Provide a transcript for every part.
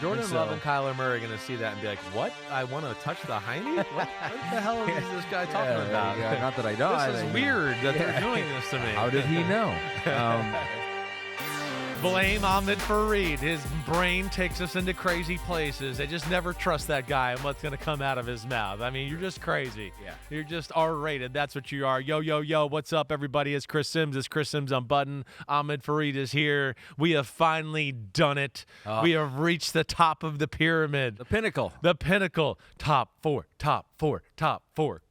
Jordan Love and Kyler Murray are going to see that and be like, what? I want to touch the hiney? What the hell is this guy talking about? Yeah, not that I know. This is weird that they're doing this to me. How did he know? Blame Ahmed Fareed. His brain takes us into crazy places. I just never trust that guy and what's going to come out of his mouth. I mean, you're just crazy. Yeah. You're just R-rated. That's what you are. Yo, yo, yo. What's up, everybody? It's Chris Simms. It's Chris Simms Unbuttoned. Ahmed Fareed is here. We have finally done it. We have reached the top of the pyramid. The pinnacle. The pinnacle. Top four,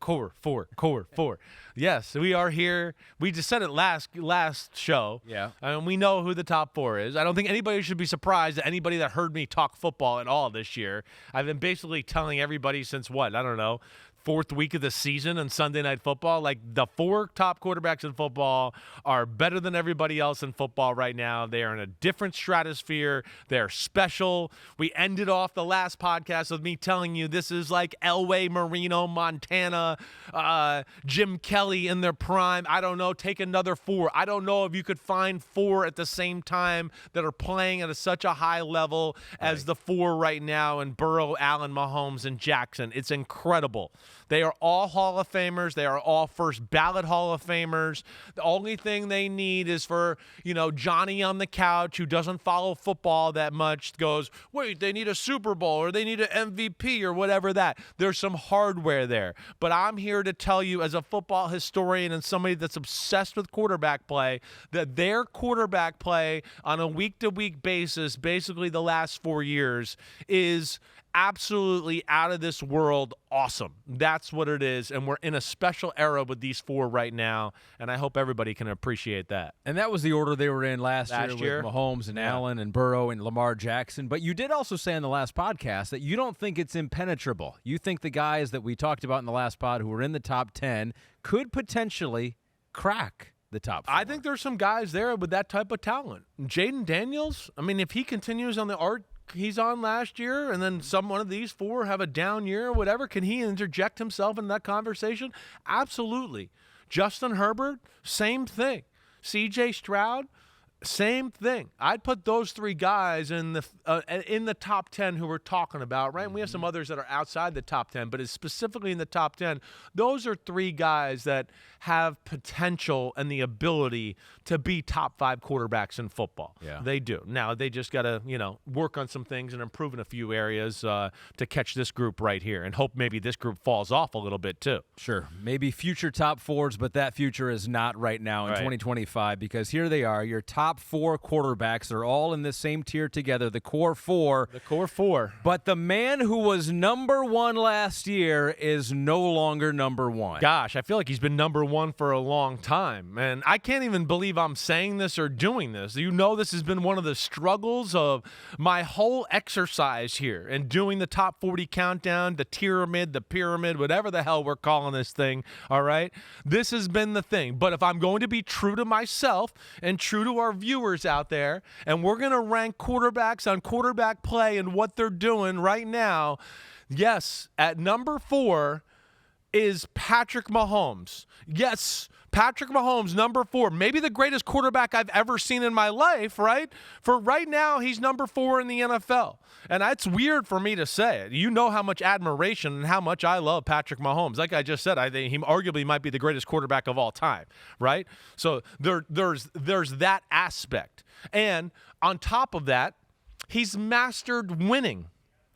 core four. Yes, we are here. We just said it last show. Yeah. And we know who the top four is. I don't think anybody should be surprised that anybody that heard me talk football at all this year. I've been basically telling everybody since what? I don't know. Fourth week of the season on Sunday Night Football. Like, the four top quarterbacks in football are better than everybody else in football right now. They are in a different stratosphere. They're special. We ended off the last podcast with me telling you this is like Elway, Marino, Montana, Jim Kelly in their prime. I don't know. Take another four. I don't know if you could find four at the same time that are playing at such a high level as the four right now in Burrow, Allen, Mahomes, and Jackson. It's incredible. They are all Hall of Famers. They are all first ballot Hall of Famers. The only thing they need is for, Johnny on the couch who doesn't follow football that much goes, wait, they need a Super Bowl or they need an MVP or whatever that. There's some hardware there. But I'm here to tell you as a football historian and somebody that's obsessed with quarterback play that their quarterback play on a week-to-week basis, basically the last 4 years, is absolutely out of this world awesome. That's what it is, and we're in a special era with these four right now, and I hope everybody can appreciate that. And that was the order they were in last year with Mahomes and Allen and Burrow and Lamar Jackson. But you did also say in the last podcast that you don't think it's impenetrable. You think the guys that we talked about in the last pod who were in the top 10 could potentially crack the top 4. I think there's some guys there with that type of talent. Jaden Daniels, I mean, if he continues on the arc he's on last year and then one of these four have a down year or whatever, can he interject himself in that conversation? Absolutely. Justin Herbert, same thing. CJ Stroud, same thing. I'd put those three guys in the top 10 who we're talking about, right? And we have some others that are outside the top 10, but it's specifically in the top 10. Those are three guys that have potential and the ability to be top 5 quarterbacks in football. Yeah. They do. Now, they just got to, work on some things and improve in a few areas to catch this group right here and hope maybe this group falls off a little bit too. Sure. Maybe future top 4s, but that future is not right now in 2025 because here they are, your top 4 quarterbacks. They're all in the same tier together, the core 4. The core 4. But the man who was number 1 last year is no longer number 1. Gosh, I feel like he's been number 1 for a long time. And I can't even believe I'm saying this or doing this. This has been one of the struggles of my whole exercise here and doing the top 40 countdown, the pyramid, whatever the hell we're calling this thing, all right? This has been the thing. But if I'm going to be true to myself and true to our viewers out there, and we're going to rank quarterbacks on quarterback play and what they're doing right now, yes, at number 4 is Patrick Mahomes. Yes, Patrick Mahomes, number 4. Maybe the greatest quarterback I've ever seen in my life, right? For right now, he's number 4 in the NFL. And that's weird for me to say it. You know how much admiration and how much I love Patrick Mahomes. Like I just said, I think he arguably might be the greatest quarterback of all time, right? So there's that aspect. And on top of that, he's mastered winning.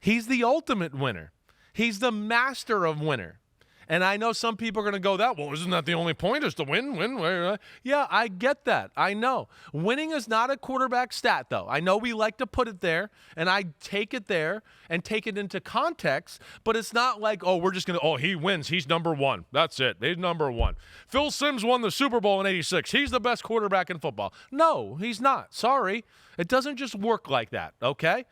He's the ultimate winner. He's the master of winner. And I know some people are going to go isn't that the only point is to win? Yeah, I get that. I know. Winning is not a quarterback stat, though. I know we like to put it there, and I take it there and take it into context, but it's not like, we're just going to, he wins. He's number 1. That's it. He's number 1. Phil Simms won the Super Bowl in '86. He's the best quarterback in football. No, he's not. Sorry. It doesn't just work like that, okay?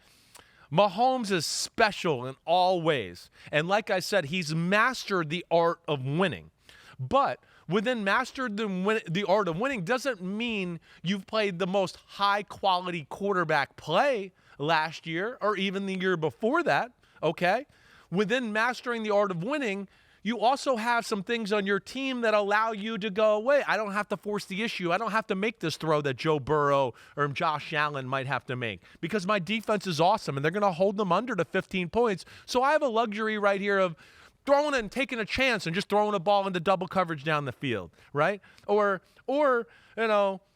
Mahomes is special in all ways. And like I said, he's mastered the art of winning. But within mastered the art of winning doesn't mean you've played the most high-quality quarterback play last year or even the year before that, okay? Within mastering the art of winning, you also have some things on your team that allow you to go, wait, I don't have to force the issue. I don't have to make this throw that Joe Burrow or Josh Allen might have to make because my defense is awesome and they're going to hold them under to 15 points. So I have a luxury right here of throwing it and taking a chance and just throwing a ball into double coverage down the field, right? Or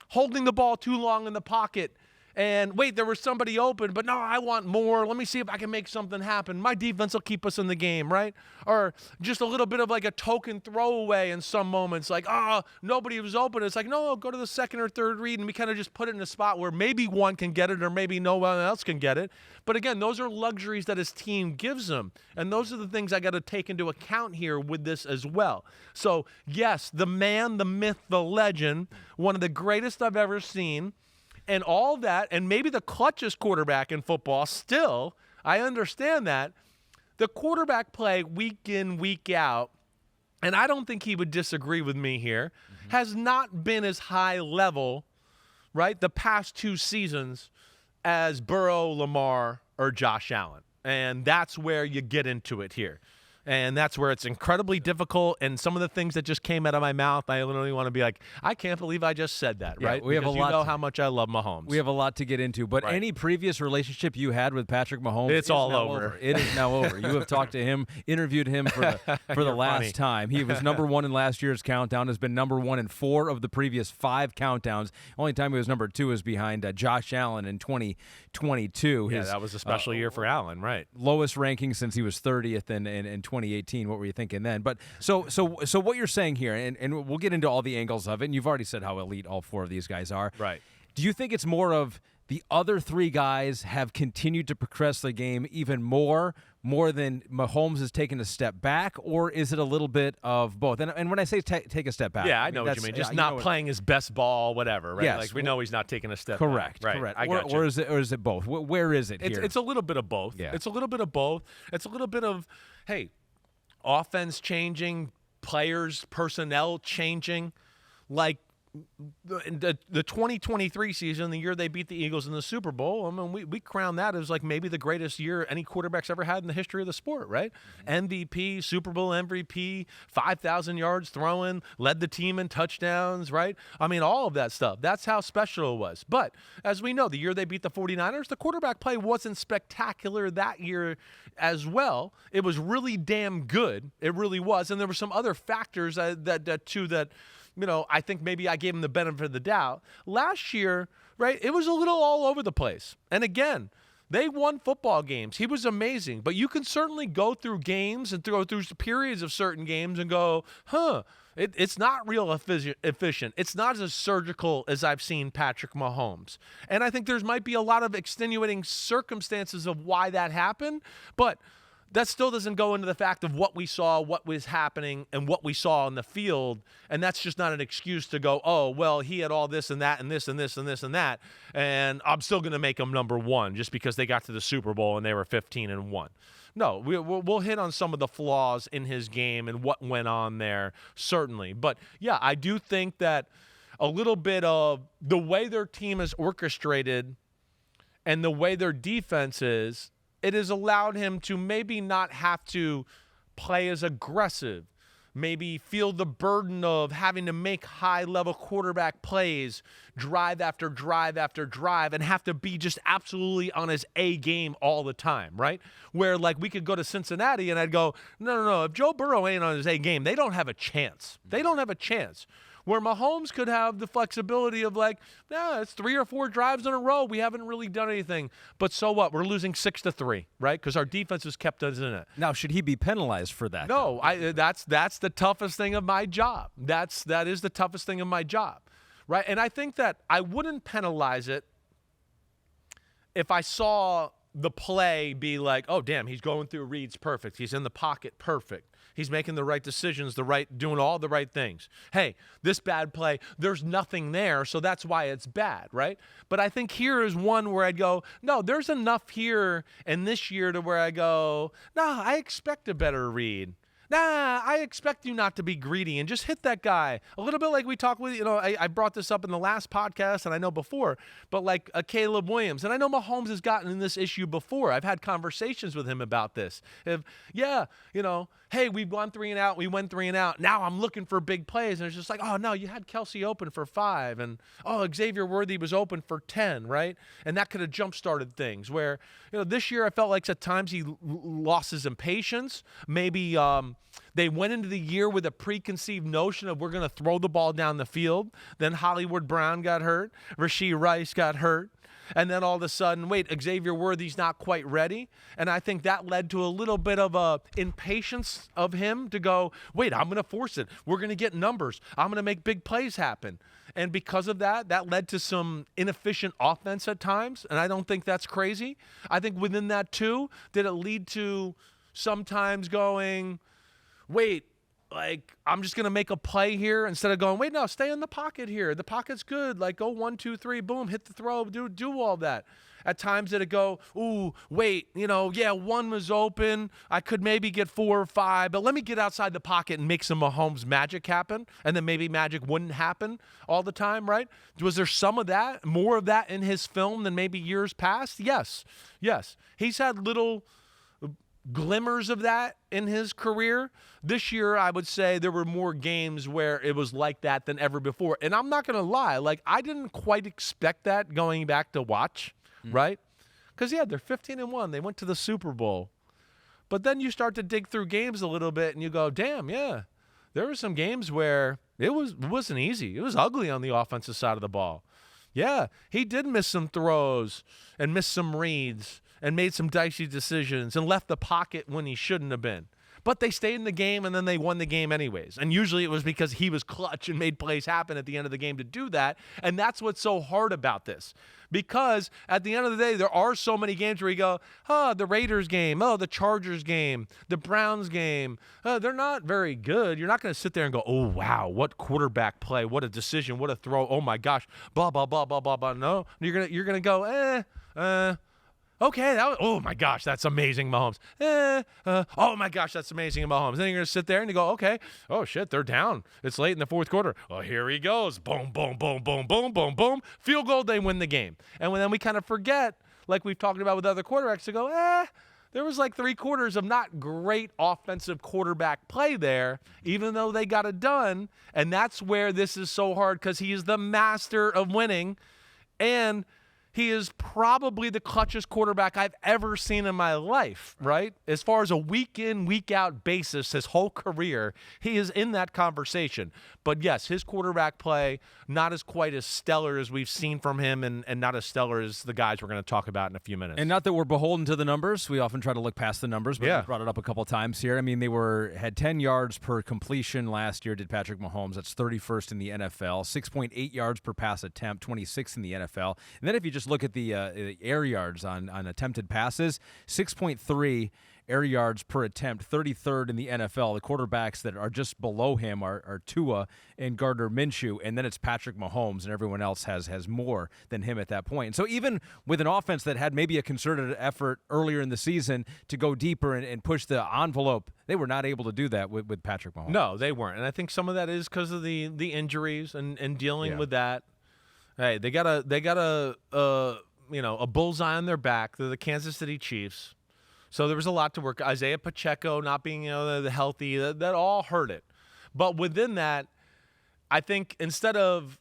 holding the ball too long in the pocket and wait, there was somebody open, but no, I want more. Let me see if I can make something happen. My defense will keep us in the game, right? Or just a little bit of like a token throwaway in some moments, like, nobody was open. It's like, no, go to the second or third read, and we kind of just put it in a spot where maybe one can get it or maybe no one else can get it. But again, those are luxuries that his team gives him, and those are the things I got to take into account here with this as well. So, yes, the man, the myth, the legend, one of the greatest I've ever seen, and all that, and maybe the clutchest quarterback in football still, I understand that. The quarterback play week in, week out, and I don't think he would disagree with me here, has not been as high level, right, the past 2 seasons as Burrow, Lamar, or Josh Allen. And that's where you get into it here. And that's where it's incredibly difficult. And some of the things that just came out of my mouth, I literally want to be like, I can't believe I just said that, right? We have a lot. You know how much I love Mahomes. We have a lot to get into. But any previous relationship you had with Patrick Mahomes, it's all over. It is now over. You have talked to him, interviewed him for the last time. He was number 1 in last year's countdown. Has been number 1 in 4 of the previous 5 countdowns. Only time he was number 2 is behind Josh Allen in 2022. Yeah, that was a special year for Allen, right? Lowest ranking since he was 30th in 2018. What were you thinking then? But so what you're saying here, and we'll get into all the angles of it, and you've already said how elite all 4 of these guys are. Right. Do you think it's more of the other 3 guys have continued to progress the game even more than Mahomes has taken a step back, or is it a little bit of both? And when I say take a step back, I know what you mean. Just not playing his best ball, whatever, right? Yes. Like we know he's not taking a step correct, back. Correct. I got you. Or is it both? Where is it here? It's a little bit of both. Yeah. It's a little bit of both. It's a little bit of, hey, offense changing, players, personnel changing, like the 2023 season, the year they beat the Eagles in the Super Bowl. I mean, we crown that as like maybe the greatest year any quarterback's ever had in the history of the sport, right? MVP, Super Bowl MVP, 5,000 yards throwing, led the team in touchdowns, right? I mean, all of that stuff. That's how special it was. But as we know, the year they beat the 49ers, the quarterback play wasn't spectacular that year as well. It was really damn good. It really was. And there were some other factors that I think maybe I gave him the benefit of the doubt. Last year, right, it was a little all over the place. And again, they won football games. He was amazing. But you can certainly go through games and go through periods of certain games and go, it's not real efficient. It's not as surgical as I've seen Patrick Mahomes. And I think there might be a lot of extenuating circumstances of why that happened. But that still doesn't go into the fact of what we saw, what was happening, and what we saw on the field. And that's just not an excuse to go, oh, well, he had all this and that and this and this and this and that, and I'm still going to make him number 1 just because they got to the Super Bowl and they were 15-1. No, we'll hit on some of the flaws in his game and what went on there, certainly. But, yeah, I do think that a little bit of the way their team is orchestrated and the way their defense is, it has allowed him to maybe not have to play as aggressive, maybe feel the burden of having to make high-level quarterback plays, drive after drive after drive, and have to be just absolutely on his A game all the time, right? Where, like, we could go to Cincinnati and I'd go, no, if Joe Burrow ain't on his A game, they don't have a chance. They don't have a chance. Where Mahomes could have the flexibility of like, it's 3 or 4 drives in a row. We haven't really done anything. But so what? We're losing 6-3, right? Because our defense has kept us in it. Now, should he be penalized for that? No, that's the toughest thing of my job. That is the toughest thing of my job, right? And I think that I wouldn't penalize it if I saw the play be like, oh, damn, he's going through reads perfect. He's in the pocket perfect. He's making the right decisions, doing all the right things. Hey, this bad play, there's nothing there, so that's why it's bad, right? But I think here is one where I'd go, no, there's enough here in this year to where I go, no, I expect a better read. Nah, I expect you not to be greedy and just hit that guy. A little bit like we talked with, I brought this up in the last podcast and I know before, but like a Caleb Williams. And I know Mahomes has gotten in this issue before. I've had conversations with him about this. Hey, we've gone 3 and out. We went 3 and out. Now I'm looking for big plays. And it's just like, oh, no, you had Kelsey open for 5. And, Xavier Worthy was open for 10, right? And that could have jump-started things where, this year I felt like at times he lost his impatience. Maybe they went into the year with a preconceived notion of we're going to throw the ball down the field. Then Hollywood Brown got hurt. Rashee Rice got hurt. And then all of a sudden, Xavier Worthy's not quite ready. And I think that led to a little bit of a impatience of him to go, I'm going to force it. We're going to get numbers. I'm going to make big plays happen. And because of that led to some inefficient offense at times. And I don't think that's crazy. I think within that too, did it lead to sometimes going, I'm just going to make a play here instead of going, no, stay in the pocket here. The pocket's good. Go 1, 2, 3, boom, hit the throw, do all that. At times did it go, 1 was open. I could maybe get 4 or 5, but let me get outside the pocket and make some Mahomes magic happen. And then maybe magic wouldn't happen all the time, right? Was there some of that, more of that in his film than maybe years past? Yes. He's had little glimmers of that in his career. This year, I would say there were more games where it was like that than ever before. And I'm not going to lie, I didn't quite expect that going back to watch, right? Because, they're 15-1. They went to the Super Bowl. But then you start to dig through games a little bit and you go, damn, there were some games where it wasn't easy. It was ugly on the offensive side of the ball. Yeah, he did miss some throws and miss some reads and made some dicey decisions and left the pocket when he shouldn't have been. But they stayed in the game, and then they won the game anyways. And usually it was because he was clutch and made plays happen at the end of the game to do that. And that's what's so hard about this. Because at the end of the day, there are so many games where you go, the Raiders game, the Chargers game, the Browns game. They're not very good. You're not going to sit there and go, oh, wow, what quarterback play, what a decision, what a throw, oh, my gosh, blah, blah, blah, blah, blah, blah. No, you're gonna go, okay, oh my gosh, that's amazing, Mahomes. Oh my gosh, that's amazing, Mahomes. Then you're going to sit there and you go, okay, oh shit, they're down. It's late in the fourth quarter. Oh, here he goes. Boom, boom, boom, boom, boom, boom, boom. Field goal, they win the game. And then we kind of forget, like we've talked about with other quarterbacks, to go, there was 3 quarters of not great offensive quarterback play there, even though they got it done. And that's where this is so hard because he is the master of winning. And he is probably the clutchest quarterback I've ever seen in my life, right? As far as a week-in, week-out basis, his whole career, he is in that conversation. But yes, his quarterback play, not as quite as stellar as we've seen from him and not as stellar as the guys we're going to talk about in a few minutes. And not that we're beholden to the numbers. We often try to look past the numbers, but we brought it up a couple times here. I mean, they had 10 yards per completion last year, did Patrick Mahomes. That's 31st in the NFL. 6.8 yards per pass attempt, 26th in the NFL. And then if you just look at the air yards on attempted passes, 6.3 air yards per attempt, 33rd in the NFL. The quarterbacks that are just below him are Tua and Gardner Minshew, and then it's Patrick Mahomes, and everyone else has more than him at that point. And so even with an offense that had maybe a concerted effort earlier in the season to go deeper and push the envelope, they were not able to do that with Patrick Mahomes. No, they weren't. And I think some of that is because of the injuries and dealing with that. Hey, they got a bullseye on their back. They're the Kansas City Chiefs. So there was a lot to work. Isaiah Pacheco not being the healthy, that all hurt it. But within that, I think instead of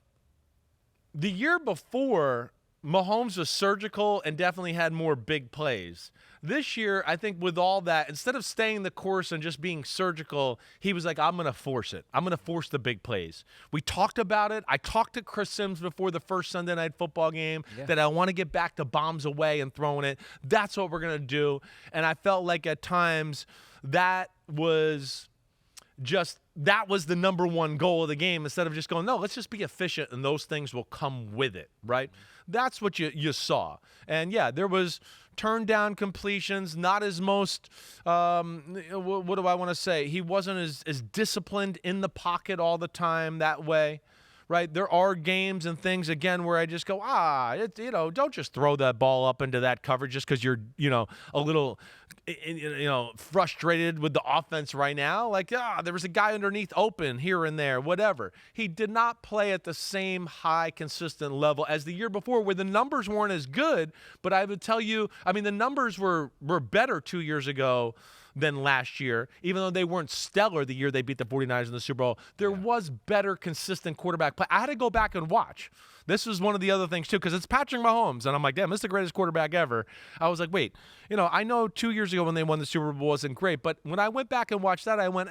the year before, Mahomes was surgical and definitely had more big plays. This year, I think with all that, instead of staying the course and just being surgical, he was like, I'm going to force it. I'm going to force the big plays. We talked about it. I talked to Chris Simms before the first Sunday Night Football game that I want to get back to bombs away and throwing it. That's what we're going to do. And I felt like at times that was the number one goal of the game instead of just going, no, let's just be efficient and those things will come with it, right? That's what you saw. And, there was turned down completions, not as most, what do I want to say? He wasn't as disciplined in the pocket all the time that way, right? There are games and things, again, where I just go, don't just throw that ball up into that coverage just because you're, a little, frustrated with the offense right now. Like, there was a guy underneath open here and there, whatever. He did not play at the same high, consistent level as the year before, where the numbers weren't as good. But I would tell you, the numbers were better 2 years ago than last year, even though they weren't stellar the year they beat the 49ers in the Super Bowl. There was better, consistent quarterback play. I had to go back and watch. This was one of the other things, too, because it's Patrick Mahomes, and I'm like, damn, this is the greatest quarterback ever. I was like, wait, I know 2 years ago when they won the Super Bowl wasn't great, but when I went back and watched that, I went,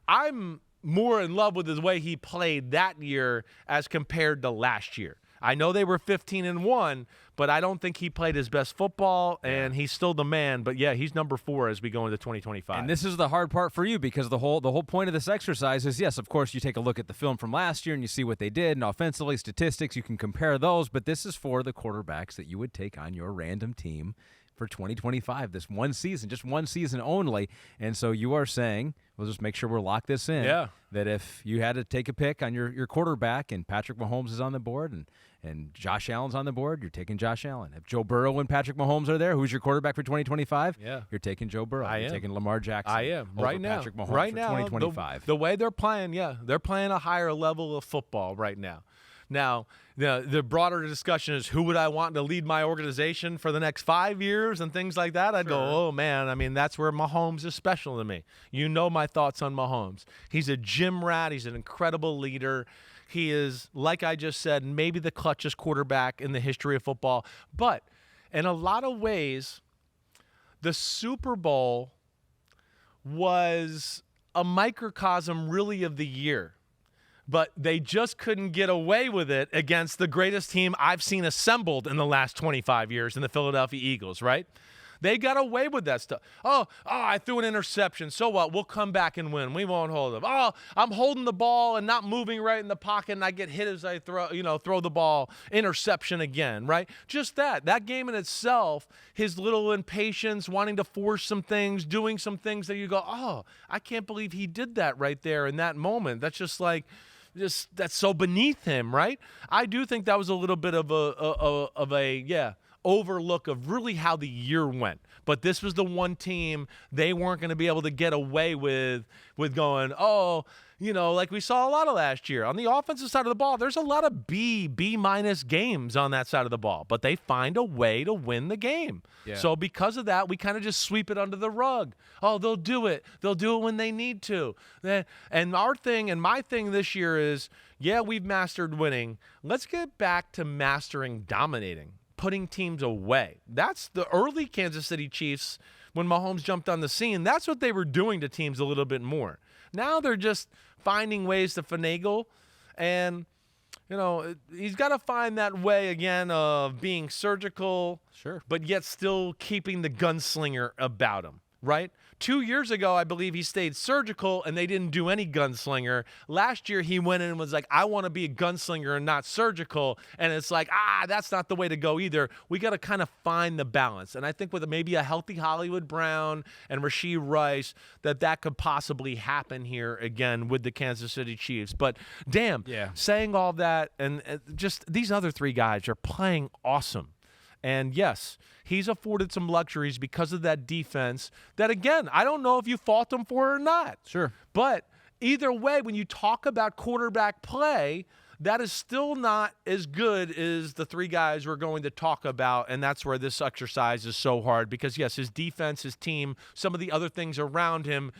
I'm more in love with the way he played that year as compared to last year. I know they were 15-1, but I don't think he played his best football, and he's still the man. But, he's number 4 as we go into 2025. And this is the hard part for you, because the whole point of this exercise is, yes, of course, you take a look at the film from last year and you see what they did, and offensively, statistics, you can compare those, but this is for the quarterbacks that you would take on your random team for 2025, this one season, just one season only. And so you are saying, we'll just make sure we'll lock this in, that if you had to take a pick on your quarterback and Patrick Mahomes is on the board and Josh Allen's on the board, you're taking Josh Allen. If Joe Burrow and Patrick Mahomes are there, who's your quarterback for 2025? You're taking Joe Burrow. You're taking Lamar Jackson. I am. Right now. Patrick Mahomes for 2025. The way they're playing, they're playing a higher level of football right now. Now, the broader discussion is, who would I want to lead my organization for the next 5 years and things like that? I'd go, oh, man, that's where Mahomes is special to me. You know my thoughts on Mahomes. He's a gym rat. He's an incredible leader. He is, like I just said, maybe the clutchest quarterback in the history of football. But in a lot of ways, the Super Bowl was a microcosm, really, of the year. But they just couldn't get away with it against the greatest team I've seen assembled in the last 25 years in the Philadelphia Eagles, right? They got away with that stuff. Oh, I threw an interception. So what? We'll come back and win. We won't hold them. Oh, I'm holding the ball and not moving right in the pocket, and I get hit as I throw the ball. Interception again, right? Just that. That game in itself, his little impatience, wanting to force some things, doing some things that you go, oh, I can't believe he did that right there in that moment. That's just like, that's so beneath him, right? I do think that was a little bit of a overlook of really how the year went. But this was the one team they weren't going to be able to get away with going, like we saw a lot of last year. On the offensive side of the ball, there's a lot of B-minus games on that side of the ball, but they find a way to win the game. Yeah. So because of that, we kind of just sweep it under the rug. Oh, they'll do it. They'll do it when they need to. And our thing and my thing this year is, we've mastered winning. Let's get back to mastering dominating, putting teams away. That's the early Kansas City Chiefs when Mahomes jumped on the scene. That's what they were doing to teams a little bit more. Now they're just finding ways to finagle, and he's got to find that way again of being surgical, but yet still keeping the gunslinger about him, right? 2 years ago, I believe he stayed surgical and they didn't do any gunslinger. Last year, he went in and was like, I want to be a gunslinger and not surgical. And it's like, that's not the way to go either. We got to kind of find the balance. And I think with maybe a healthy Hollywood Brown and Rashee Rice, that could possibly happen here again with the Kansas City Chiefs. But damn, saying all that, and just these other three guys are playing awesome. And yes, he's afforded some luxuries because of that defense that, again, I don't know if you fault him for it or not. Sure. But either way, when you talk about quarterback play, that is still not as good as the three guys we're going to talk about, and that's where this exercise is so hard because, yes, his defense, his team, some of the other things around him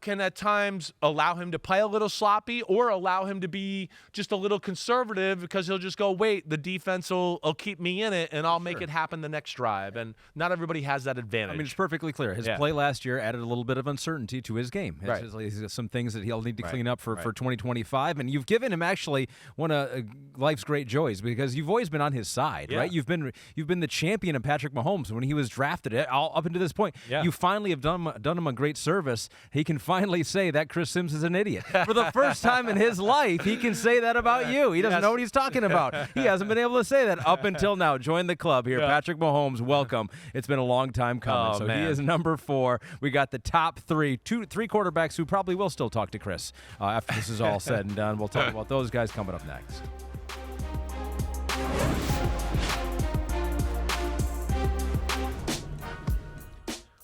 can at times allow him to play a little sloppy or allow him to be just a little conservative because he'll just go, wait, the defense will keep me in it and I'll make it happen the next drive. And not everybody has that advantage. It's perfectly clear. His play last year added a little bit of uncertainty to his game. He's got some things that he'll need to clean up for 2025. And you've given him actually one of life's great joys because you've always been on his side, right? You've been the champion of Patrick Mahomes when he was drafted all up until this point. You finally have done him a great service. he can finally say that Chris Simms is an idiot. For the first time in his life, he can say that about you. He doesn't know what he's talking about. He hasn't been able to say that up until now. Join the club here. Patrick Mahomes, welcome. It's been a long time coming. So he is number 4. We got the top 3 quarterbacks who probably will still talk to Chris after this is all said and done. We'll talk about those guys coming up next.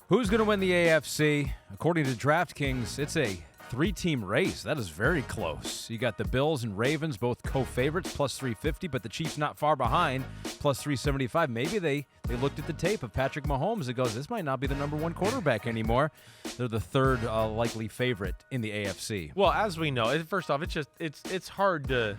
Who's going to win the AFC? According to DraftKings, it's a 3-team race. That is very close. You got the Bills and Ravens, both co-favorites, plus 350, but the Chiefs not far behind, plus 375. Maybe they looked at the tape of Patrick Mahomes and goes, this might not be the number 1 quarterback anymore. They're the 3rd likely favorite in the AFC. Well, as we know, first off, it's hard to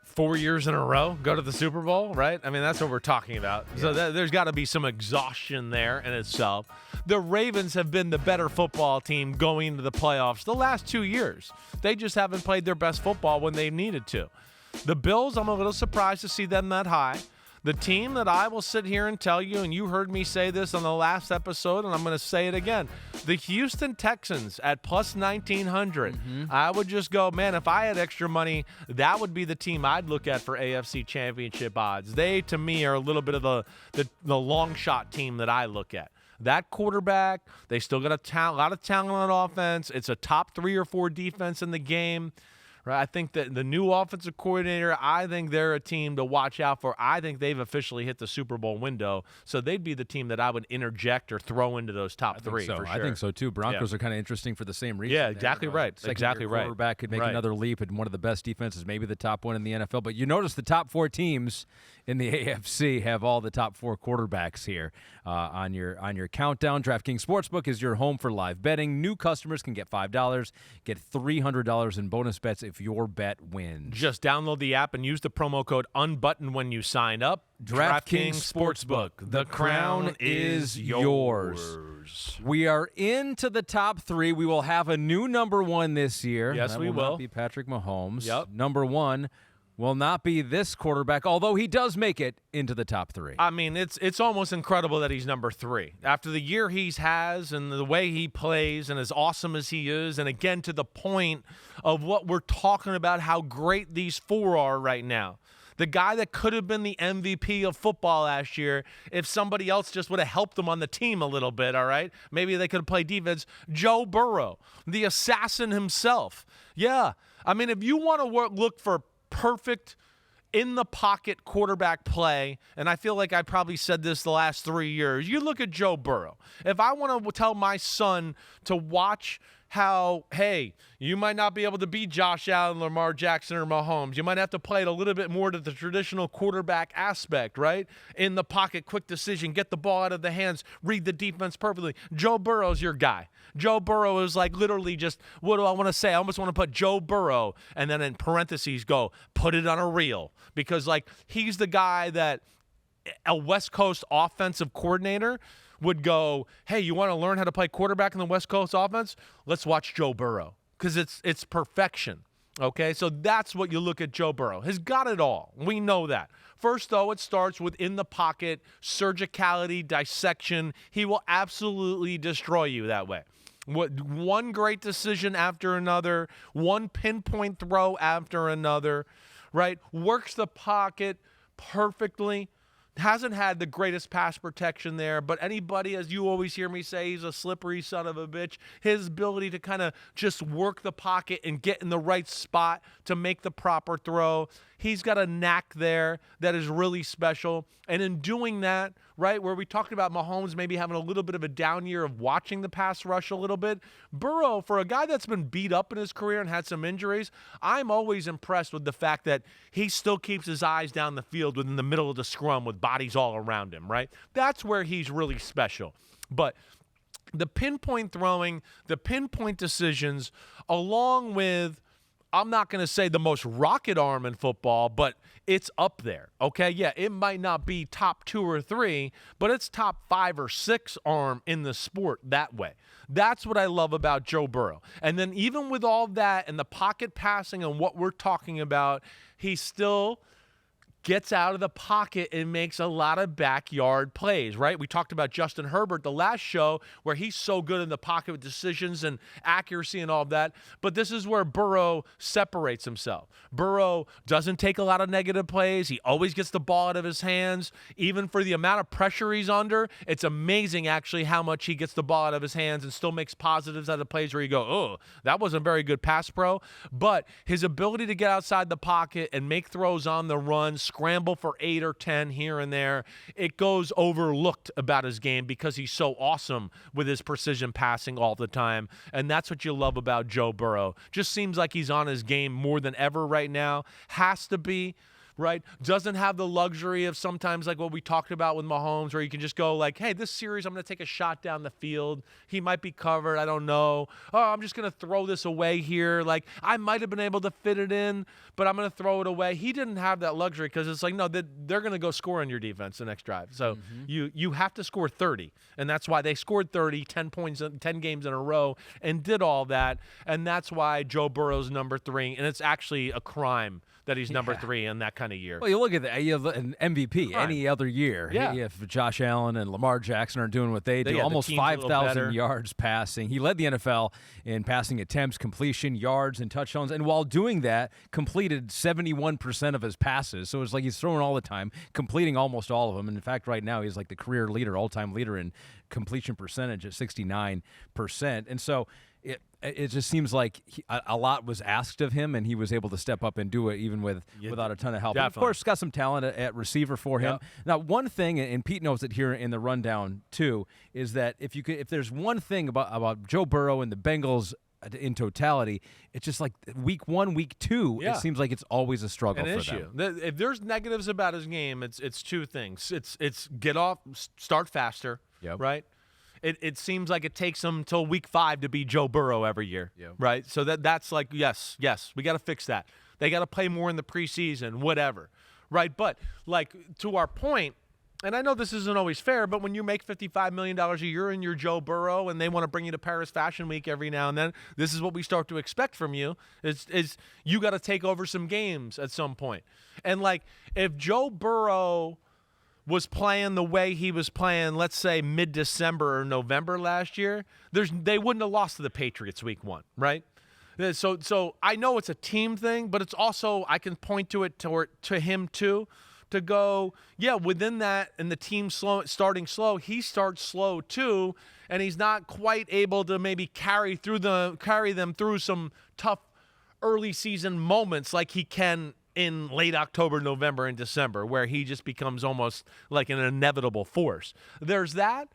4 years in a row go to the Super Bowl, right? I mean, that's what we're talking about. Yeah. So there's got to be some exhaustion there in itself. The Ravens have been the better football team going into the playoffs the last 2 years. They just haven't played their best football when they've needed to. The Bills, I'm a little surprised to see them that high. The team that I will sit here and tell you, and you heard me say this on the last episode, and I'm going to say it again, the Houston Texans at plus 1,900. I would just go, man, if I had extra money, that would be the team I'd look at for AFC Championship odds. They, to me, are a little bit of the long shot team that I look at. That quarterback, they still got a lot of talent on offense. It's a top 3 or 4 defense in the game. Right? I think that the new offensive coordinator, I think they're a team to watch out for. I think they've officially hit the Super Bowl window, so they'd be the team that I would interject or throw into those top 3 for sure. I think so, too. Broncos are kind of interesting for the same reason. Yeah, exactly right. Exactly right. Quarterback could make another leap and one of the best defenses, maybe the top one in the NFL. But you notice the top 4 teams in the AFC have all the top 4 quarterbacks here on your countdown. DraftKings Sportsbook is your home for live betting. New customers can get $5, get $300 in bonus bets if your bet wins. Just download the app and use the promo code UNBUTTONED when you sign up. DraftKings Sportsbook. The crown is yours. We are into the top 3. We will have a new number 1 this year. Yes, we will. Not be Patrick Mahomes. Yep. Number 1 will not be this quarterback, although he does make it into the top 3. I mean, it's almost incredible that he's number 3. After the year he has and the way he plays and as awesome as he is, and again to the point of what we're talking about, how great these 4 are right now. The guy that could have been the MVP of football last year if somebody else just would have helped him on the team a little bit, all right? Maybe they could have played defense. Joe Burrow, the assassin himself. Yeah, I mean, if you want to look for perfect in-the-pocket quarterback play, and I feel like I probably said this the last 3 years, you look at Joe Burrow. If I want to tell my son to watch how, hey, you might not be able to beat Josh Allen, Lamar Jackson, or Mahomes. You might have to play it a little bit more to the traditional quarterback aspect, right? In the pocket, quick decision, get the ball out of the hands, read the defense perfectly. Joe Burrow's your guy. Joe Burrow is like literally just, what do I want to say? I almost want to put Joe Burrow and then in parentheses go, put it on a reel. Because like he's the guy that a West Coast offensive coordinator would go, hey, you want to learn how to play quarterback in the West Coast offense? Let's watch Joe Burrow because it's perfection, okay? So that's what you look at Joe Burrow. He's got it all. We know that. First, though, it starts with in the pocket, surgicality, dissection. He will absolutely destroy you that way. One great decision after another, one pinpoint throw after another, right? Works the pocket perfectly. Hasn't had the greatest pass protection there, but anybody, as you always hear me say, he's a slippery son of a bitch. His ability to kind of just work the pocket and get in the right spot to make the proper throw. He's got a knack there that is really special. And in doing that, right, where we talked about Mahomes maybe having a little bit of a down year of watching the pass rush a little bit, Burrow, for a guy that's been beat up in his career and had some injuries, I'm always impressed with the fact that he still keeps his eyes down the field within the middle of the scrum with bodies all around him, right? That's where he's really special. But the pinpoint throwing, the pinpoint decisions, along with, I'm not going to say the most rocket arm in football, but it's up there, okay? Yeah, it might not be top 2 or 3, but it's top 5 or 6 arm in the sport that way. That's what I love about Joe Burrow. And then even with all that and the pocket passing and what we're talking about, he still gets out of the pocket and makes a lot of backyard plays, right? We talked about Justin Herbert the last show where he's so good in the pocket with decisions and accuracy and all of that. But this is where Burrow separates himself. Burrow doesn't take a lot of negative plays. He always gets the ball out of his hands. Even for the amount of pressure he's under, it's amazing actually how much he gets the ball out of his hands and still makes positives out of plays where you go, oh, that wasn't a very good pass, bro. But his ability to get outside the pocket and make throws on the run, scramble for 8 or 10 here and there, it goes overlooked about his game because he's so awesome with his precision passing all the time. And that's what you love about Joe Burrow. Just seems like he's on his game more than ever right now. Has to be. Right? Doesn't have the luxury of sometimes like what we talked about with Mahomes where you can just go like, hey, this series I'm going to take a shot down the field. He might be covered. I don't know. Oh, I'm just going to throw this away here. Like I might have been able to fit it in, but I'm going to throw it away. He didn't have that luxury because it's like, no, they're going to go score on your defense the next drive. So you have to score 30. And that's why they scored 30, 10 points, 10 games in a row and did all that. And that's why Joe Burrow's number 3. And it's actually a crime that he's number 3 in that kind of year. Well, you look at that. You have an MVP any other year. Yeah. If Josh Allen and Lamar Jackson are doing what they do, almost 5,000 yards passing. He led the NFL in passing attempts, completion, yards, and touchdowns. And while doing that, completed 71% of his passes. So it's like he's throwing all the time, completing almost all of them. And in fact, right now, he's like the career leader, all-time leader in completion percentage at 69%. And so it just seems like a lot was asked of him, and he was able to step up and do it even without a ton of help. And of course, got some talent at receiver for him. Yep. Now, one thing, and Pete knows it here in the rundown too, is that if there's one thing about Joe Burrow and the Bengals in totality, it's just like week 1, week 2, it seems like it's always a struggle for them. If there's negatives about his game, it's two things. It's get off, start faster, right? It seems like it takes him until week 5 to be Joe Burrow every year, right? So that's like, yes, we got to fix that. They got to play more in the preseason, whatever, right? But like to our point, and I know this isn't always fair, but when you make $55 million a year and you're Joe Burrow and they want to bring you to Paris Fashion Week every now and then, this is what we start to expect from you is you got to take over some games at some point. And like if Joe Burrow was playing the way he was playing, let's say mid-December or November last year, they wouldn't have lost to the Patriots week 1, right? So I know it's a team thing, but it's also I can point to it to him too, to go, within that and the team starting slow, he starts slow too, and he's not quite able to maybe carry them through some tough early season moments like he can in late October, November, and December, where he just becomes almost like an inevitable force. There's that.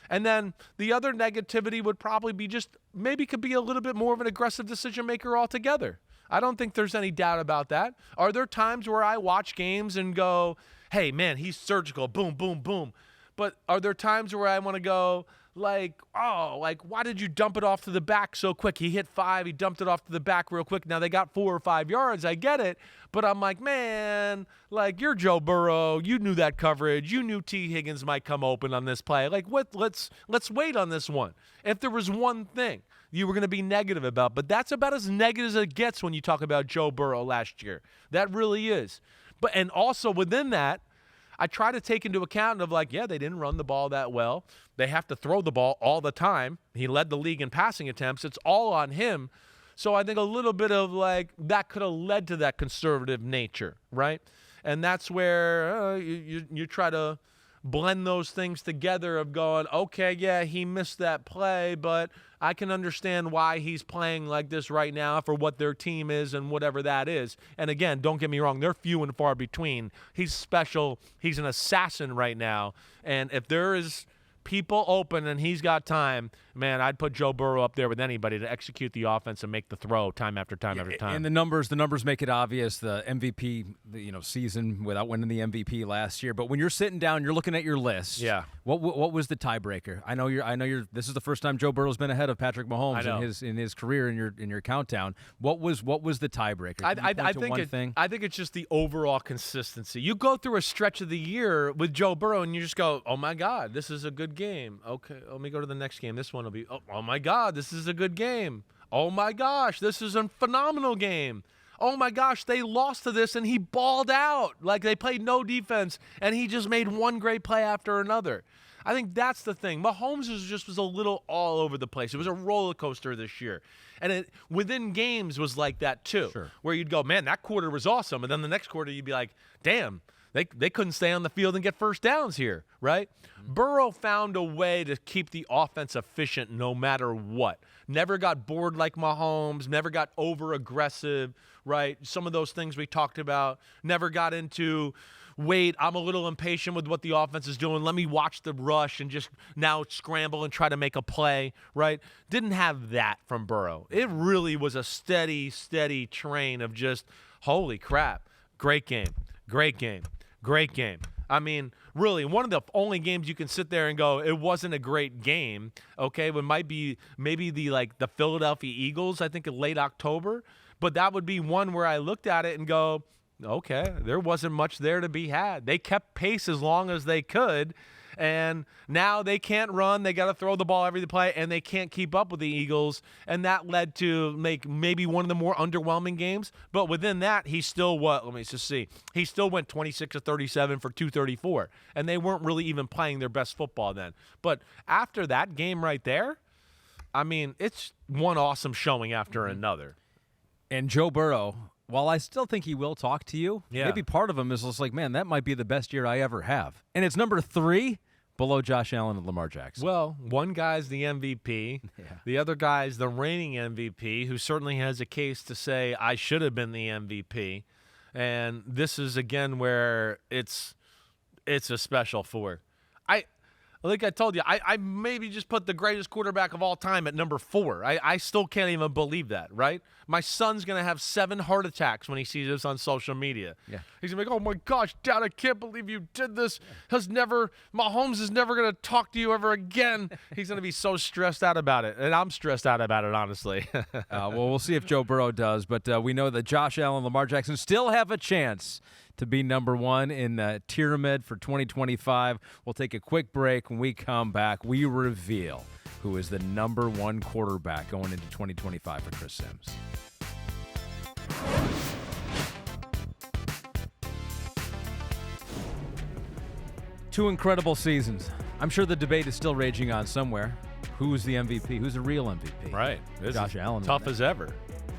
And then the other negativity would probably be just maybe could be a little bit more of an aggressive decision maker altogether. I don't think there's any doubt about that. Are there times where I watch games and go, hey, man, he's surgical, boom, boom, boom. But are there times where I want to go, like, why did you dump it off to the back so quick? He hit 5, he dumped it off to the back real quick. Now they got 4 or 5 yards. I get it. But I'm like, man, like you're Joe Burrow. You knew that coverage. You knew T. Higgins might come open on this play. Like, let's wait on this one. If there was one thing you were going to be negative about, but that's about as negative as it gets when you talk about Joe Burrow last year. That really is. And also within that, I try to take into account of like, they didn't run the ball that well. They have to throw the ball all the time. He led the league in passing attempts. It's all on him. So I think a little bit of like that could have led to that conservative nature, right? And that's where you try to blend those things together of going, okay, he missed that play, but I can understand why he's playing like this right now for what their team is and whatever that is. And again, don't get me wrong, they're few and far between. He's special. He's an assassin right now. And if there is people open and he's got time, man, I'd put Joe Burrow up there with anybody to execute the offense and make the throw time after time after time. And the numbers make it obvious. The MVP, season without winning the MVP last year. But when you're sitting down, you're looking at your list. Yeah. What was the tiebreaker? I know you're. This is the first time Joe Burrow's been ahead of Patrick Mahomes in his career in your countdown. What was the tiebreaker? I think it's just the overall consistency. You go through a stretch of the year with Joe Burrow and you just go, oh my God, this is a good game. Okay, let me go to the next game. This one will be, oh my God, this is a good game. Oh my gosh, this is a phenomenal game. oh my gosh, they lost to this and he balled out. Like they played no defense and he just made one great play after another. I think that's the thing. Mahomes was a little all over the place. It was a roller coaster this year. And it within games was like that too. Sure. Where you'd go, man, that quarter was awesome. And then the next quarter you'd be like, damn, they couldn't stay on the field and get first downs here, right? Mm-hmm. Burrow found a way to keep the offense efficient no matter what. Never got bored like Mahomes, never got over-aggressive, right? Some of those things we talked about. Never got into, wait, I'm a little impatient with what the offense is doing. Let me watch the rush and just now scramble and try to make a play, right? Didn't have that from Burrow. It really was a steady train of just, holy crap, great game, great game. Great game. I mean, really, one of the only games you can sit there and go, it wasn't a great game, okay? It might be maybe the Philadelphia Eagles, I think in late October. But that would be one where I looked at it and go, okay, there wasn't much there to be had. They kept pace as long as they could. And now they can't run. They got to throw the ball every play, and they can't keep up with the Eagles. And that led to maybe one of the more underwhelming games. But within that, he still let me just see. He still went 26 of 37 for 234. And they weren't really even playing their best football then. But after that game right there, I mean, it's one awesome showing after another. And Joe Burrow, while I still think he will talk to you, maybe part of him is just like, man, that might be the best year I ever have. And it's number 3 below Josh Allen and Lamar Jackson. Well, one guy's the MVP. Yeah. The other guy's the reigning MVP, who certainly has a case to say, I should have been the MVP. And this is, again, where it's a special four. Like I told you, I maybe just put the greatest quarterback of all time at number 4. I still can't even believe that, right? My son's going to have 7 heart attacks when he sees this on social media. Yeah. He's going to be like, oh, my gosh, Dad, I can't believe you did this. Mahomes is never going to talk to you ever again. He's going to be so stressed out about it. And I'm stressed out about it, honestly. Well, we'll see if Joe Burrow does. But we know that Josh Allen and Lamar Jackson still have a chance to be number 1 in the pyramid for 2025. We'll take a quick break. When we come back, we reveal who is the number 1 quarterback going into 2025 for Chris Simms. 2 incredible seasons. I'm sure the debate is still raging on somewhere. Who's the MVP? Who's the real MVP? Right. Josh Allen. Tough as ever.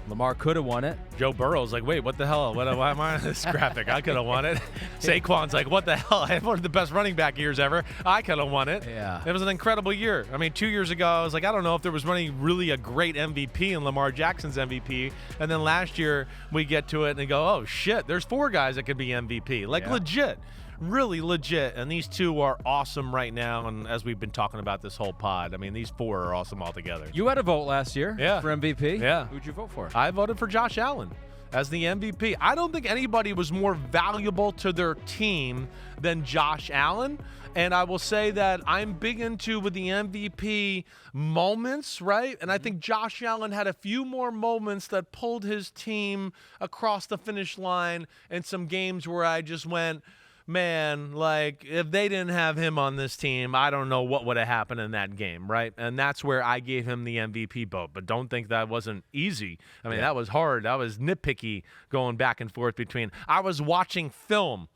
Lamar could have won it. Joe Burrow's like, wait, what the hell? Why am I on this graphic? I could have won it. Saquon's like, what the hell? I had one of the best running back years ever. I could have won it. Yeah. It was an incredible year. I mean, 2 years ago, I was like, I don't know if there was really a great MVP in Lamar Jackson's MVP. And then last year, we get to it and go, oh, shit, there's 4 guys that could be MVP. Legit. Really legit, and these 2 are awesome right now, and as we've been talking about this whole pod, I mean, these 4 are awesome altogether. You had a vote last year for MVP. Yeah. Who'd you vote for? I voted for Josh Allen as the MVP. I don't think anybody was more valuable to their team than Josh Allen, and I will say that I'm big into with the MVP moments, right? And I think Josh Allen had a few more moments that pulled his team across the finish line in some games where I just went, man, like, if they didn't have him on this team, I don't know what would have happened in that game, right? And that's where I gave him the MVP vote. But don't think that wasn't easy. I mean, that was hard. That was nitpicky going back and forth between. I was watching film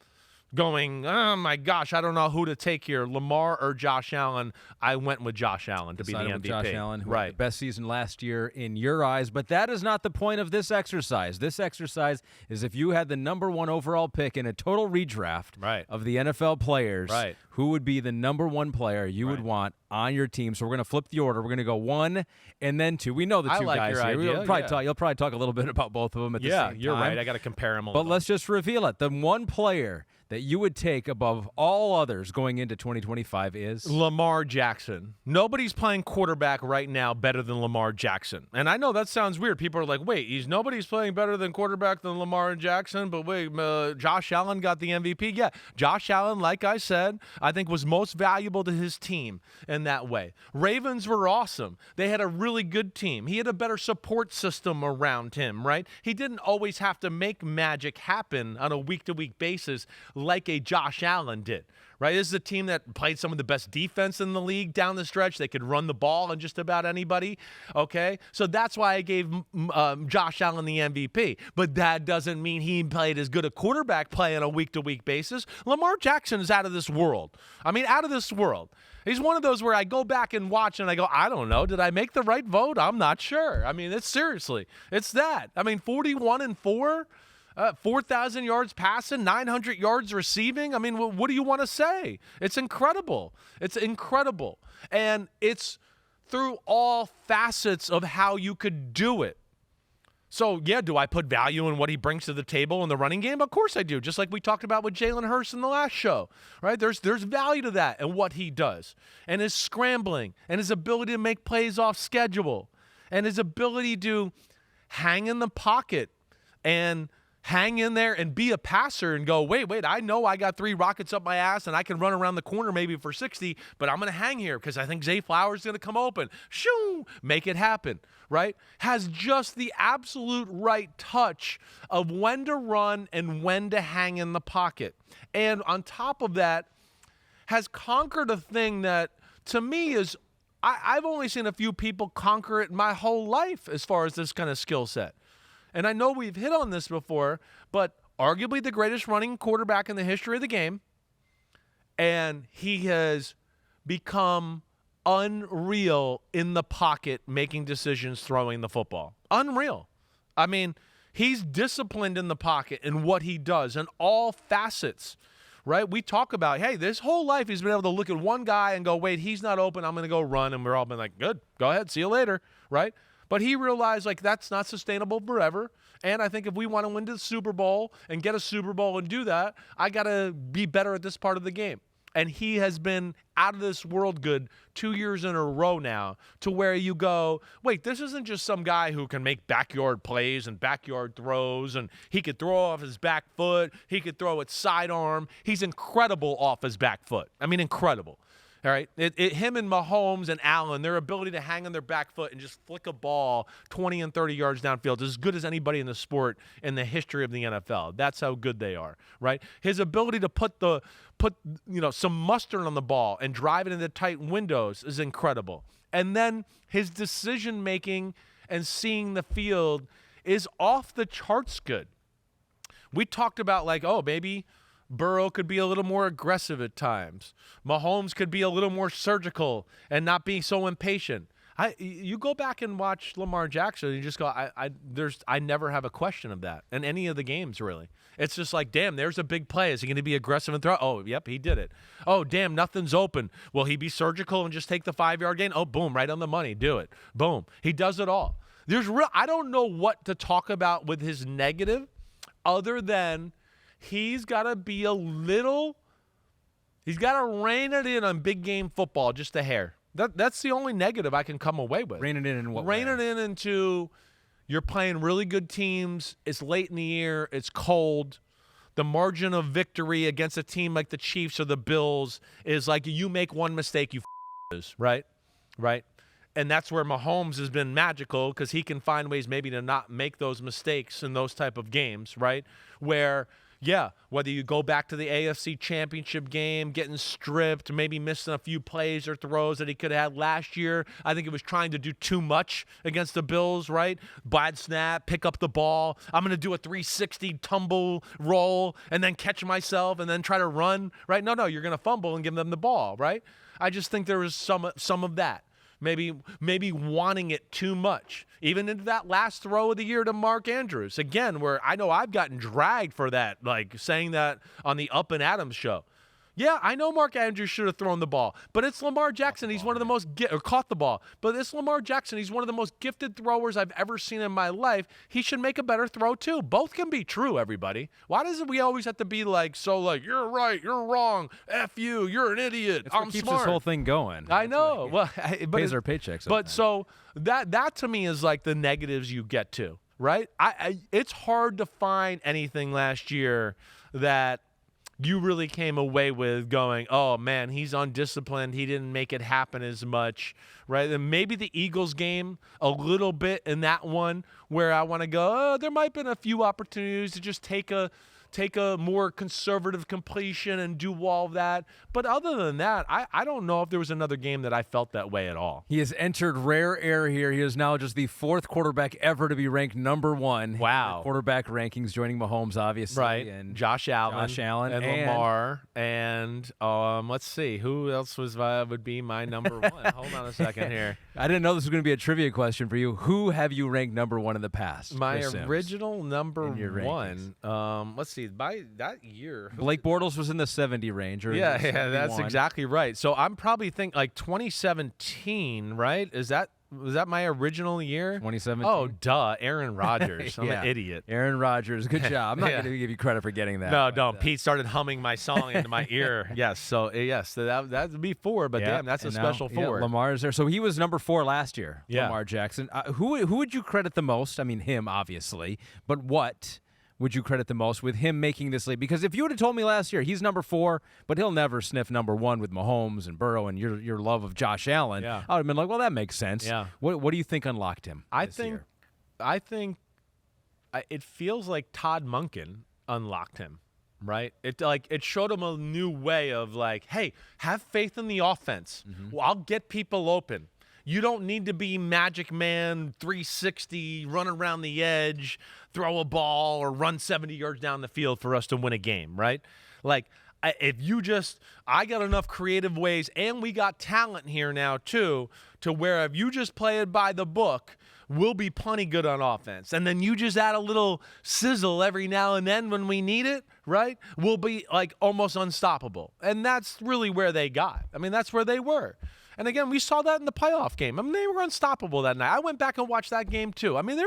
going, oh, my gosh, I don't know who to take here, Lamar or Josh Allen. I went with Josh Allen to be the MVP. With Josh Allen, who had the best season last year in your eyes. But that is not the point of this exercise. This exercise is if you had the number 1 overall pick in a total redraft of the NFL players, who would be the number 1 player you would want on your team. So we're going to flip the order. We're going to go 1 and then 2. We know the 2 guys here. You'll probably talk a little bit about both of them at the same time. Yeah, you're right. I got to compare them a little. But let's just reveal it. The 1 player that you would take above all others going into 2025 is? Lamar Jackson. Nobody's playing quarterback right now better than Lamar Jackson. And I know that sounds weird. People are like, wait, nobody's playing better than quarterback than Lamar Jackson, but wait, Josh Allen got the MVP? Yeah, Josh Allen, like I said, I think was most valuable to his team in that way. Ravens were awesome. They had a really good team. He had a better support system around him, right? He didn't always have to make magic happen on a week-to-week basis like a Josh Allen did, right? This is a team that played some of the best defense in the league down the stretch. They could run the ball on just about anybody, okay? So that's why I gave Josh Allen the MVP. But that doesn't mean he played as good a quarterback play on a week-to-week basis. Lamar Jackson is out of this world. I mean, out of this world. He's one of those where I go back and watch and I go, I don't know. Did I make the right vote? I'm not sure. I mean, it's seriously. It's that. I mean, 41-4, 4,000 yards passing, 900 yards receiving. I mean, what do you want to say? It's incredible. It's incredible. And it's through all facets of how you could do it. So, yeah, do I put value in what he brings to the table in the running game? Of course I do, just like we talked about with Jalen Hurts in the last show, right? There's value to that and what he does and his scrambling and his ability to make plays off schedule and his ability to hang in the pocket and hang in there and be a passer and go, wait, I know I got 3 rockets up my ass and I can run around the corner maybe for 60, but I'm going to hang here because I think Zay Flowers is going to come open. Shoo! Make it happen, right? Has just the absolute right touch of when to run and when to hang in the pocket. And on top of that, has conquered a thing that to me is, I've only seen a few people conquer it my whole life as far as this kind of skill set. And I know we've hit on this before, but arguably the greatest running quarterback in the history of the game. And he has become unreal in the pocket, making decisions, throwing the football. Unreal. I mean, he's disciplined in the pocket in what he does in all facets, right? We talk about, hey, this whole life he's been able to look at one guy and go, wait, he's not open, I'm going to go run. And we're all been like, good, go ahead, see you later, right? But he realized, like, that's not sustainable forever. And I think if we want to win the Super Bowl and get a Super Bowl and do that, I got to be better at this part of the game. And he has been out of this world good 2 years in a row now to where you go, wait, this isn't just some guy who can make backyard plays and backyard throws, and he could throw off his back foot. He could throw it sidearm. He's incredible off his back foot. I mean, incredible. All right, him and Mahomes and Allen, their ability to hang on their back foot and just flick a ball 20 and 30 yards downfield is as good as anybody in the sport in the history of the NFL. That's how good they are, right? His ability to put some mustard on the ball and drive it into tight windows is incredible. And then his decision making and seeing the field is off the charts good. We talked about maybe Burrow could be a little more aggressive at times. Mahomes could be a little more surgical and not be so impatient. You go back and watch Lamar Jackson, and you just go, I never have a question of that in any of the games, really. It's just like, damn, there's a big play. Is he going to be aggressive and throw? Oh, yep, he did it. Oh, damn, nothing's open. Will he be surgical and just take the 5-yard gain? Oh, boom, right on the money. Do it. Boom. He does it all. I don't know what to talk about with his negative other than he's got to be he's got to rein it in on big game football just a hair. That's the only negative I can come away with. Rein it in what way? Rein it in into you're playing really good teams. It's late in the year. It's cold. The margin of victory against a team like the Chiefs or the Bills is like you make one mistake, you lose, right? Right? And that's where Mahomes has been magical because he can find ways maybe to not make those mistakes in those type of games, right? Where whether you go back to the AFC Championship game, getting stripped, maybe missing a few plays or throws that he could have had last year. I think he was trying to do too much against the Bills, right? Bad snap, pick up the ball. I'm going to do a 360 tumble roll and then catch myself and then try to run, right? No, you're going to fumble and give them the ball, right? I just think there was some of that. Maybe wanting it too much. Even into that last throw of the year to Mark Andrews. Again, where I know I've gotten dragged for that, like saying that on the Up and Adams show. Yeah, I know Mark Andrews should have thrown the ball, but it's Lamar Jackson. He's one of the most caught the ball. But it's Lamar Jackson. He's one of the most gifted throwers I've ever seen in my life. He should make a better throw too. Both can be true, everybody. Why does we always have to be you're right, you're wrong, F you, you're an idiot, it's what keeps smart. This whole thing going. I know. But pays our paychecks. But so that to me is like the negatives you get to, right? It's hard to find anything last year that you really came away with going, oh, man, he's undisciplined. He didn't make it happen as much, right? And maybe the Eagles game a little bit in that one where I want to go, there might have been a few opportunities to just take a take a more conservative completion and do all of that. But other than that, I don't know if there was another game that I felt that way at all. He has entered rare air here. He is now just the 4th quarterback ever to be ranked number 1. Wow. Quarterback rankings, joining Mahomes, obviously. Right. And Josh Allen. And Lamar. And let's see. Who else would be my number 1? Hold on a second here. I didn't know this was going to be a trivia question for you. Who have you ranked number 1 in the past? My original number 1. Let's see. By that year, Blake Bortles was in the 70 range. Or yeah, that's exactly right. So I'm probably thinking like 2017, right? Was that my original year? 2017. Oh, duh. Aaron Rodgers. I'm an idiot. Aaron Rodgers. Good job. I'm not going to give you credit for getting that. No, don't. Pete started humming my song into my ear. Yes. So, yes, that would be 4, but damn, that's a special 4. Lamar is there. So he was number 4 last year, yeah. Lamar Jackson. Who would you credit the most? I mean, him, obviously. But what would you credit the most with him making this leap? Because if you would have told me last year he's number 4, but he'll never sniff number 1 with Mahomes and Burrow and your love of Josh Allen, I would have been like, well, that makes sense. Yeah. What do you think unlocked him? I think it feels like Todd Monken unlocked him, right? It showed him a new way of like, hey, have faith in the offense. Mm-hmm. Well, I'll get people open. You don't need to be Magic Man 360, run around the edge, throw a ball, or run 70 yards down the field for us to win a game, right? Like, I got enough creative ways, and we got talent here now, too, to where if you just play it by the book, we'll be plenty good on offense. And then you just add a little sizzle every now and then when we need it, right? We'll be, like, almost unstoppable. And that's really where they got. I mean, that's where they were. And again, we saw that in the playoff game. I mean, they were unstoppable that night. I went back and watched that game too. I mean,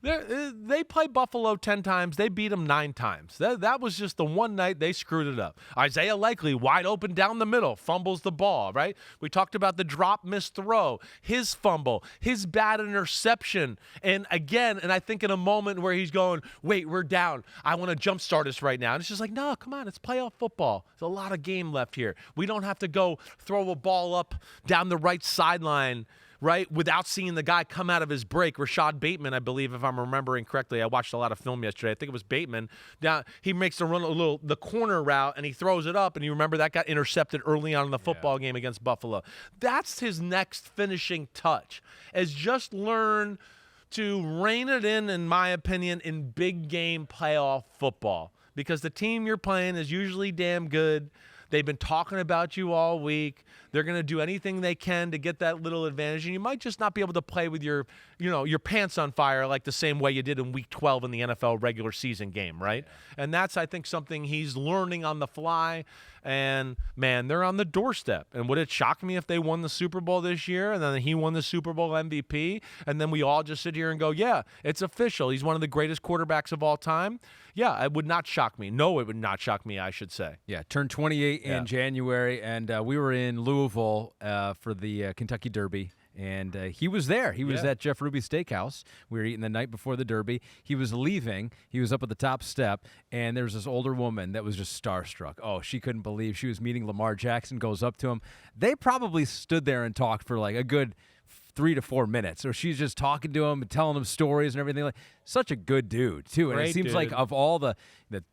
they played Buffalo 10 times. They beat them 9 times. That was just the one night they screwed it up. Isaiah Likely, wide open down the middle, fumbles the ball, right? We talked about the drop missed throw, his fumble, his bad interception. And again, I think in a moment where he's going, wait, we're down. I want to jumpstart us right now. And it's just like, no, come on. It's playoff football. There's a lot of game left here. We don't have to go throw a ball up down the right sideline, right, without seeing the guy come out of his break. Rashad Bateman, I believe, if I'm remembering correctly. I watched a lot of film yesterday. I think it was Bateman. Down, he makes the corner route, and he throws it up, and you remember that got intercepted early on in the football game against Buffalo. That's his next finishing touch, is just learn to rein it in my opinion, in big game playoff football, because the team you're playing is usually damn good. They've been talking about you all week. They're going to do anything they can to get that little advantage. And you might just not be able to play with your pants on fire like the same way you did in Week 12 in the NFL regular season game, right? Yeah. And that's, I think, something he's learning on the fly. And, man, they're on the doorstep. And would it shock me if they won the Super Bowl this year and then he won the Super Bowl MVP and then we all just sit here and go, yeah, it's official. He's one of the greatest quarterbacks of all time? Yeah, it would not shock me. No, it would not shock me, I should say. Yeah, turned 28 in January, and we were in Louisville for the Kentucky Derby. And he was there. He was at Jeff Ruby's Steakhouse. We were eating the night before the Derby. He was leaving. He was up at the top step, and there was this older woman that was just starstruck. Oh, she couldn't believe she was meeting Lamar Jackson, goes up to him. They probably stood there and talked for like a good 3 to 4 minutes. So she's just talking to him and telling him stories and everything. Like, such a good dude, too. And Great it seems dude. like of all the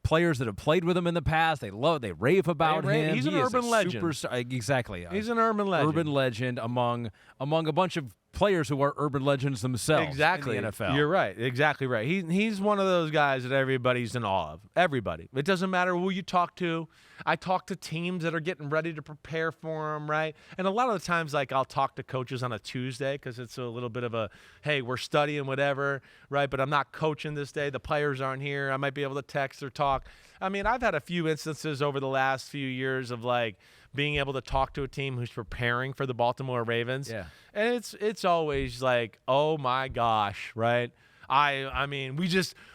players that have played with him in the past, they rave about him. He's an urban legend. Exactly. He's an urban legend. Urban legend among a bunch of players who are urban legends themselves. Exactly. In the NFL. You're right. Exactly right. He's one of those guys that everybody's in awe of. Everybody. It doesn't matter who you talk to. I talk to teams that are getting ready to prepare for him, right? And a lot of the times, like, I'll talk to coaches on a Tuesday because it's a little bit of a, hey, we're studying whatever, right? But I'm not coaching this day. The players aren't here. I might be able to text or talk. I mean, I've had a few instances over the last few years of, like, being able to talk to a team who's preparing for the Baltimore Ravens. Yeah. And it's always like, oh, my gosh, right? I mean,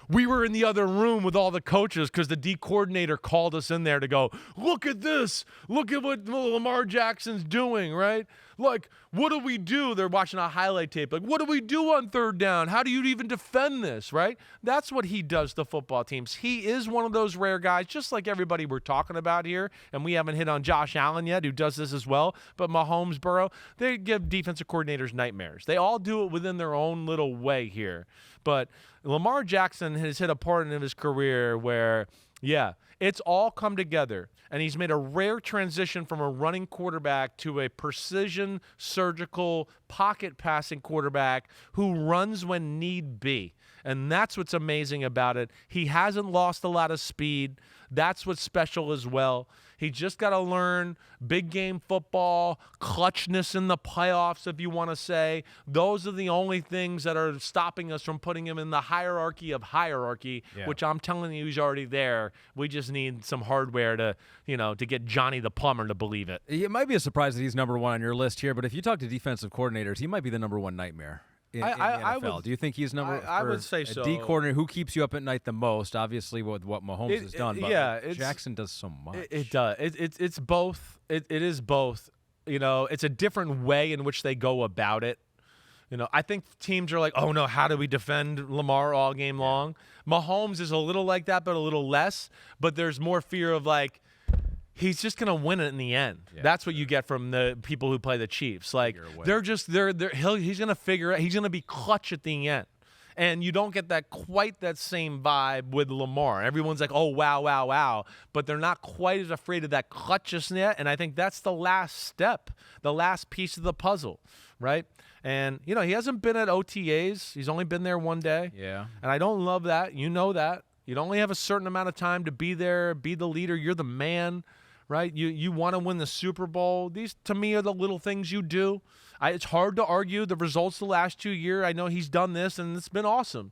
we were in the other room with all the coaches because the D coordinator called us in there to go, look at this. Look at what Lamar Jackson's doing, right? Like, what do we do? They're watching a highlight tape. Like, what do we do on third down? How do you even defend this, right? That's what he does to football teams. He is one of those rare guys, just like everybody we're talking about here, and we haven't hit on Josh Allen yet, who does this as well, but Mahomes, Burrow, they give defensive coordinators nightmares. They all do it within their own little way here. But Lamar Jackson has hit a part in his career where Yeah, it's all come together, and he's made a rare transition from a running quarterback to a precision, surgical, pocket passing quarterback who runs when need be. And that's what's amazing about it. He hasn't lost a lot of speed. That's what's special as well. He just got to learn big game football, clutchness in the playoffs, if you want to say. Those are the only things that are stopping us from putting him in the hierarchy of hierarchy, which I'm telling you he's already there. We just need some hardware to get Johnny the plumber to believe it. It might be a surprise that he's number one on your list here, but if you talk to defensive coordinators, he might be the number one nightmare. In the NFL. Do you think he's I would say so. A D coordinator who keeps you up at night the most, obviously with what Mahomes has done, but Jackson does so much. It does. It's both. It is both. It's a different way in which they go about it. I think teams are like, oh no, how do we defend Lamar all game long? Mahomes is a little like that, but a little less. But there's more fear of like, he's just gonna win it in the end. Yeah, that's what you get from the people who play the Chiefs. Like he's gonna figure it. He's gonna be clutch at the end, and you don't get that same vibe with Lamar. Everyone's like, oh wow, wow, wow, but they're not quite as afraid of that clutchness yet. And I think that's the last step, the last piece of the puzzle, right? And he hasn't been at OTAs. He's only been there one day. Yeah, and I don't love that. You know that. You only have a certain amount of time to be there, be the leader. You're the man. Right? You want to win the Super Bowl. These, to me, are the little things you do. It's hard to argue the results the last 2 years. I know he's done this, and it's been awesome.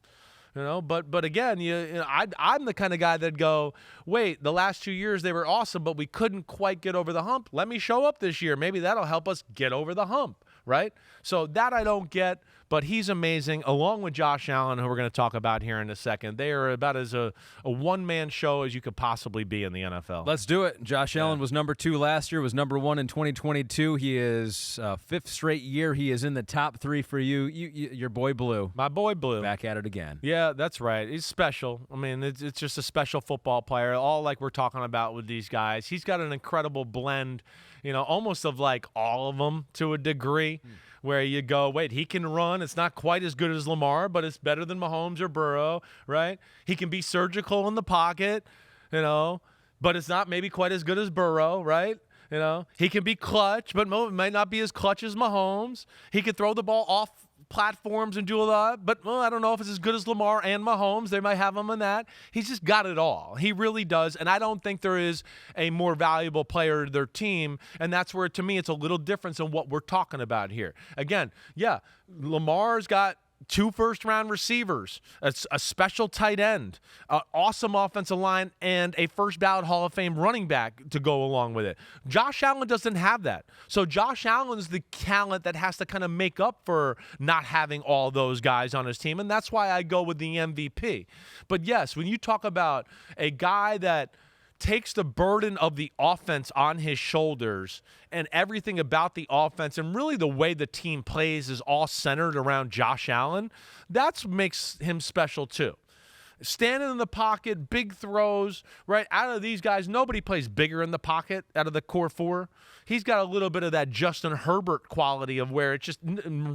But again, I'm the kind of guy that'd go, wait, the last 2 years they were awesome, but we couldn't quite get over the hump. Let me show up this year. Maybe that'll help us get over the hump, right? So that I don't get, but he's amazing, along with Josh Allen, who we're going to talk about here in a second. They are about as a one-man show as you could possibly be in the NFL. Let's do it. Josh Allen was number 2 last year, was number 1 in 2022. He is 5th straight year. He is in the top 3 for you. Your boy Blue. My boy Blue. Back at it again. Yeah, that's right. He's special. I mean, it's just a special football player, all like we're talking about with these guys. He's got an incredible blend, almost of like all of them to a degree. Where you go, wait, he can run. It's not quite as good as Lamar, but it's better than Mahomes or Burrow, right? He can be surgical in the pocket, but it's not maybe quite as good as Burrow, right? He can be clutch, but might not be as clutch as Mahomes. He can throw the ball off platforms and do a lot, but I don't know if it's as good as Lamar and Mahomes. They might have him in that. He's just got it all. He really does, and I don't think there is a more valuable player to their team, and that's where, to me, it's a little different than what we're talking about here. Again, yeah, Lamar's got 2 first-round receivers, a special tight end, an awesome offensive line, and a first-ballot Hall of Fame running back to go along with it. Josh Allen doesn't have that. So Josh Allen's the talent that has to kind of make up for not having all those guys on his team, and that's why I go with the MVP. But, yes, when you talk about a guy that takes the burden of the offense on his shoulders, and everything about the offense and really the way the team plays is all centered around Josh Allen, that makes him special too. Standing in the pocket, big throws, right? Out of these guys, nobody plays bigger in the pocket out of the core 4. He's got a little bit of that Justin Herbert quality of where it's just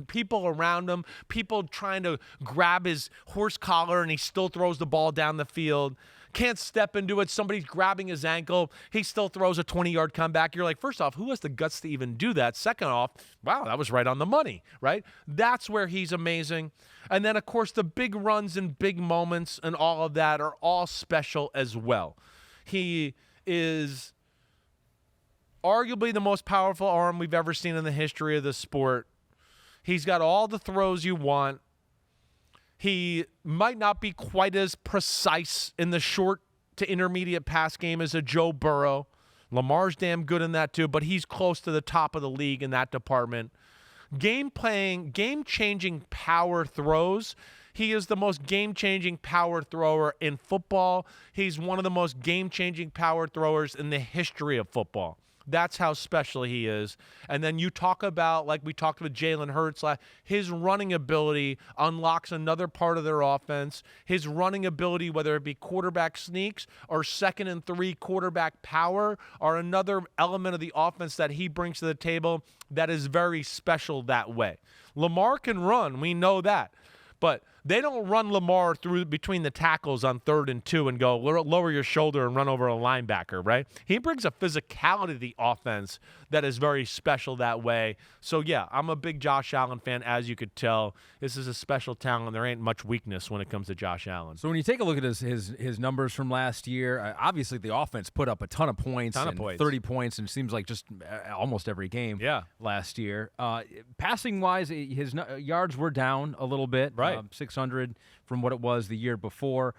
people around him, people trying to grab his horse collar, and he still throws the ball down the field. Can't step into it. Somebody's grabbing his ankle. He still throws a 20-yard comeback. You're like, first off, who has the guts to even do that? Second off, wow, that was right on the money, right? That's where he's amazing. And then, of course, the big runs and big moments and all of that are all special as well. He is arguably the most powerful arm we've ever seen in the history of the sport. He's got all the throws you want. He might not be quite as precise in the short to intermediate pass game as a Joe Burrow. Lamar's damn good in that too, but he's close to the top of the league in that department. Game-changing power throws. He is the most game-changing power thrower in football. He's one of the most game-changing power throwers in the history of football. That's how special he is. And then you talk about, like we talked with Jalen Hurts, his running ability unlocks another part of their offense. His running ability, whether it be quarterback sneaks or 2nd and 3 quarterback power, are another element of the offense that he brings to the table that is very special that way. Lamar can run. We know that. But They don't run Lamar through between the tackles on 3rd and 2 and go lower your shoulder and run over a linebacker, right? He brings a physicality to the offense that is very special that way. So, yeah, I'm a big Josh Allen fan, as you could tell. This is a special talent. There ain't much weakness when it comes to Josh Allen. So when you take a look at his numbers from last year, obviously the offense put up a ton of points, 30 points, and it seems like just almost every game last year. Passing-wise, his yards were down a little bit, right? 600 from what it was the year before,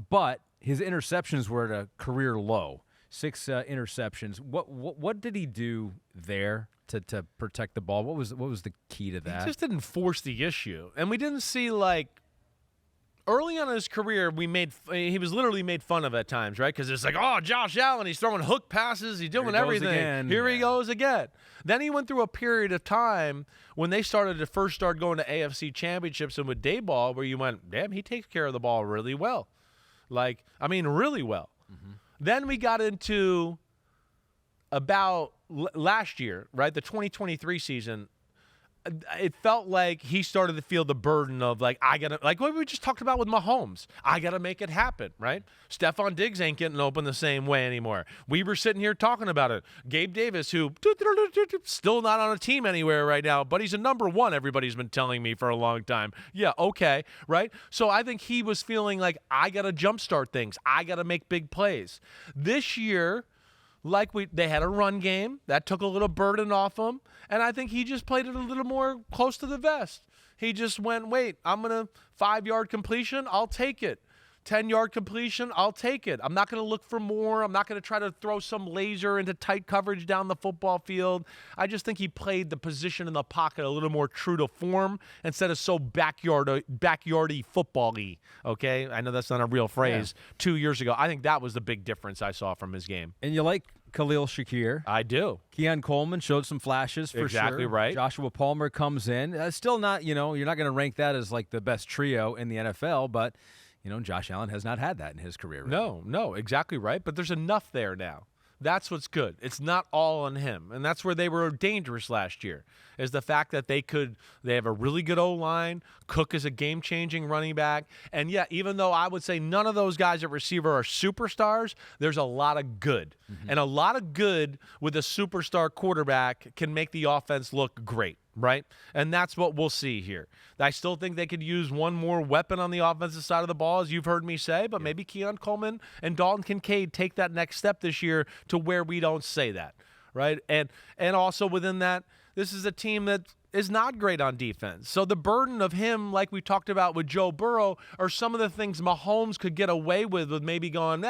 but his interceptions were at a career low, 6 interceptions. What did he do there to protect the ball? What was the key to that? He just didn't force the issue, and we didn't see early on in his career, he was literally made fun of at times, right? Because it's like, oh, Josh Allen, he's throwing hook passes, he's doing everything. Here he goes again. Then he went through a period of time when they started to first start going to AFC Championships and with Dayball, where you went, damn, he takes care of the ball really well. Really well. Mm-hmm. Then we got into about last year, right? The 2023 season. It felt like he started to feel the burden of what we just talked about with Mahomes. I got to make it happen, right? Stephon Diggs ain't getting open the same way anymore. We were sitting here talking about it. Gabe Davis, who still not on a team anywhere right now, but he's a number 1, everybody's been telling me for a long time. Yeah, okay, right? So I think he was feeling like, I got to jumpstart things. I got to make big plays. This year, they had a run game that took a little burden off him, and I think he just played it a little more close to the vest. He just went, wait, I'm going to 5-yard completion, I'll take it. 10-yard completion, I'll take it. I'm not going to look for more. I'm not going to try to throw some laser into tight coverage down the football field. I just think he played the position in the pocket a little more true to form instead of so backyardy football-y, okay? I know that's not a real phrase. 2 years ago, I think that was the big difference I saw from his game. And you like Khalil Shakir. I do. Keon Coleman showed some flashes for sure. Exactly right. Joshua Palmer comes in. Still not, you're not going to rank that as the best trio in the NFL, but Josh Allen has not had that in his career. Really. No, exactly right. But there's enough there now. That's what's good. It's not all on him. And that's where they were dangerous last year, is the fact that they have a really good O-line. Cook is a game-changing running back. And, yeah, even though I would say none of those guys at receiver are superstars, there's a lot of good. Mm-hmm. And a lot of good with a superstar quarterback can make the offense look great. Right? And that's what we'll see here. I still think they could use one more weapon on the offensive side of the ball, as you've heard me say, but maybe Keon Coleman and Dalton Kincaid take that next step this year to where we don't say that, right? And also within that, this is a team that is not great on defense. So the burden of him, like we talked about with Joe Burrow, are some of the things Mahomes could get away with maybe going,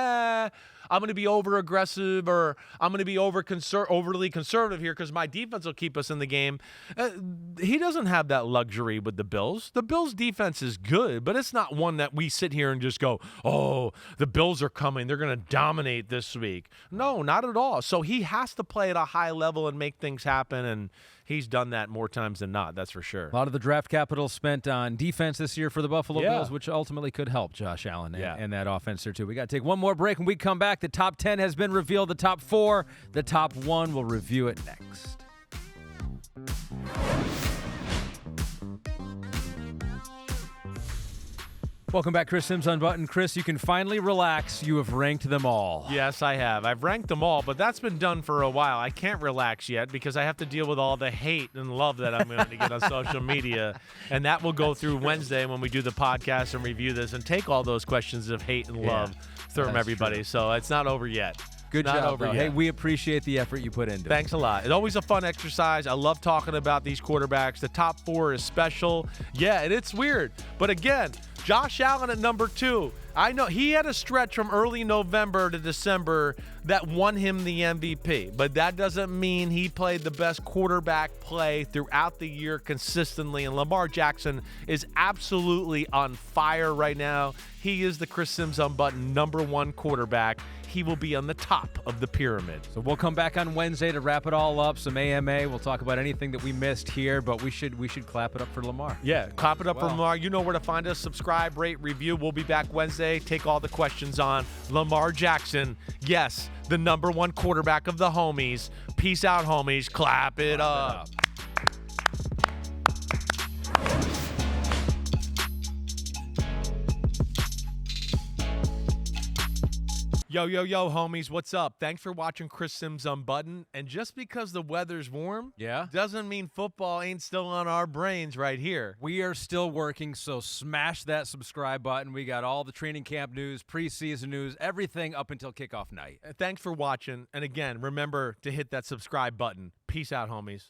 I'm going to be over-aggressive, or I'm going to be overly conservative here because my defense will keep us in the game. He doesn't have that luxury with the Bills. The Bills' defense is good, but it's not one that we sit here and just go, oh, the Bills are coming. They're going to dominate this week. No, not at all. So he has to play at a high level and make things happen, and he's done that more times than not, that's for sure. A lot of the draft capital spent on defense this year for the Buffalo Bills, which ultimately could help Josh Allen and that offense there, too. We got to take one more break. When we come back, the top 10 has been revealed. The top 4, the top 1. We'll review it next. Welcome back, Chris Simms Unbuttoned. Chris, you can finally relax. You have ranked them all. Yes, I have. I've ranked them all, but that's been done for a while. I can't relax yet because I have to deal with all the hate and love that I'm going to get on social media, and that will go through Wednesday when we do the podcast and review this and take all those questions of hate and love from everybody. True. So it's not over yet. Good job, though. Hey, we appreciate the effort you put into it. Thanks a lot. It's always a fun exercise. I love talking about these quarterbacks. The top 4 is special. Yeah, and it's weird. But again, Josh Allen at number 2. I know he had a stretch from early November to December that won him the MVP, but that doesn't mean he played the best quarterback play throughout the year consistently. And Lamar Jackson is absolutely on fire right now. He is the Chris Simms Unbuttoned number 1 quarterback. He will be on the top of the pyramid. So we'll come back on Wednesday to wrap it all up. Some AMA. We'll talk about anything that we missed here, but we should clap it up for Lamar. Yeah, clap it up for Lamar. You know where to find us. Subscribe, rate, review. We'll be back Wednesday. Take all the questions on Lamar Jackson. Yes, the number 1 quarterback of the homies. Peace out, homies. Clap it up. Yo, homies, what's up? Thanks for watching Chris Simms Unbuttoned. And just because the weather's warm doesn't mean football ain't still on our brains right here. We are still working, so smash that subscribe button. We got all the training camp news, preseason news, everything up until kickoff night. Thanks for watching. And again, remember to hit that subscribe button. Peace out, homies.